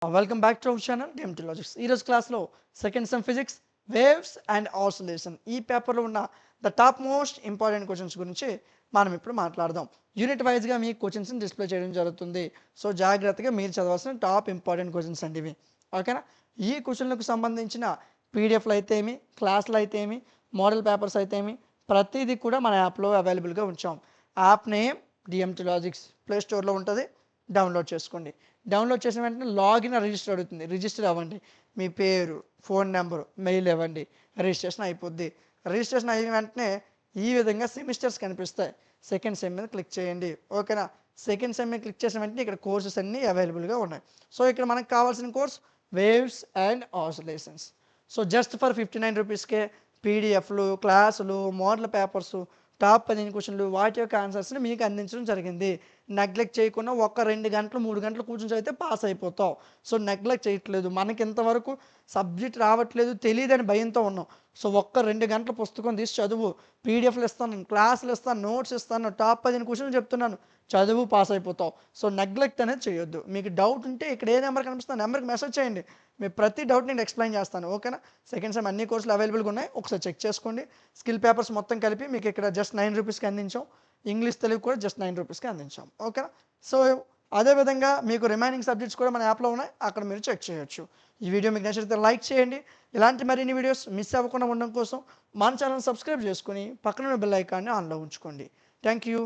Welcome back to our channel DMT logics. ఈరోజు క్లాస్లో second sem physics waves and oscillation ఈ పేపర్లో ఉన్న the top most important questions గురించి మనం ఇప్పుడు మాట్లాడదాం. యూనిట్ వైజ్గా మీ క్వశ్చన్స్ని డిస్ప్లే చేయడం జరుగుతుంది. సో జాగ్రత్తగా మీరు చదవాల్సిన టాప్ ఇంపార్టెంట్ క్వశ్చన్స్ అండి ఇవి. ఓకేనా? ఈ క్వశ్చన్లకు సంబంధించిన పీడిఎఫ్లు అయితే ఏమి, క్లాసులు అయితే ఏమి, మోడల్ పేపర్స్ అయితే ఏమి, ప్రతిదీ కూడా మన యాప్లో అవైలబుల్గా ఉంచాం. App name DMT logics, play స్టోర్లో ఉంటుంది, డౌన్లోడ్ చేసుకోండి. డౌన్లోడ్ చేసిన వెంటనే లాగిన్ రిజిస్టర్ అడుగుతుంది. రిజిస్టర్ అవ్వండి. మీ పేరు, ఫోన్ నెంబరు, మెయిల్ ఇవ్వండి. రిజిస్ట్రేషన్ అయిపోద్ది. రిజిస్ట్రేషన్ అయిన వెంటనే ఈ విధంగా సెమిస్టర్స్ కనిపిస్తాయి. సెకండ్ సెమ్ మీద క్లిక్ చేయండి. ఓకేనా? సెకండ్ సెమ్ మీద క్లిక్ చేసిన వెంటనే ఇక్కడ కోర్సెస్ అన్నీ అవైలబుల్గా ఉన్నాయి. సో ఇక్కడ మనకు కావాల్సిన course waves and oscillations. So just for 59 రూపీస్కే పీడిఎఫ్లు, క్లాసులు, మోడల్ పేపర్స్, టాప్ 15 క్వశ్చన్లు, వాటి యొక్క ఆన్సర్స్ని మీకు అందించడం జరిగింది. నెగ్లెక్ట్ చేయకుండా ఒక 2 గంటలు 3 గంటలు కూర్చొని చదివితే పాస్ అయిపోతావు. సో నెగ్లెక్ట్ చేయట్లేదు. మనకి ఇంతవరకు సబ్జెక్ట్ రావట్లేదు, తెలియదని భయంతో ఉన్నాం. సో ఒక్క 2 గంటల పుస్తకం తీసి చదువు. పీడిఎఫ్లు ఇస్తాను, క్లాసులు ఇస్తాను, నోట్స్ ఇస్తాను, టాప్ 15 క్వశ్చన్లు చెప్తున్నాను. చదువు, పాస్ అయిపోతావు. సో నెగ్లెక్ట్ అనేది చేయొద్దు. మీకు డౌట్ ఉంటే ఇక్కడ ఏ నెంబర్ కనిపిస్తుంది నెంబర్కి మెసేజ్ చేయండి. మీ ప్రతి డౌట్ నేను ఎక్స్ప్లెయిన్ చేస్తాను. ఓకేనా? సెకండ్ సెమ్ అన్ని కోర్సులు అవైలబుల్గా ఉన్నాయి. ఒకసారి చెక్ చేసుకోండి. స్కిల్ పేపర్స్ మొత్తం కలిపి మీకు ఇక్కడ జస్ట్ 9 రూపీస్కి అందించాం. ఇంగ్లీష్, తెలుగు కూడా జస్ట్ 9 రూపీస్కి అందించాం. ఓకేనా? సో అదేవిధంగా మీకు రిమైనింగ్ సబ్జెక్ట్స్ కూడా మన యాప్లో ఉన్నాయి. అక్కడ మీరు చెక్ చేయొచ్చు. ఈ వీడియో మీకు నచ్చితే లైక్ చేయండి. ఇలాంటి మరిన్ని వీడియోస్ మిస్ అవ్వకుండా ఉండడం కోసం మన ఛానల్ సబ్స్క్రైబ్ చేసుకుని పక్కన బెల్ ఐకాన్ని ఆన్లో ఉంచుకోండి. Thank you.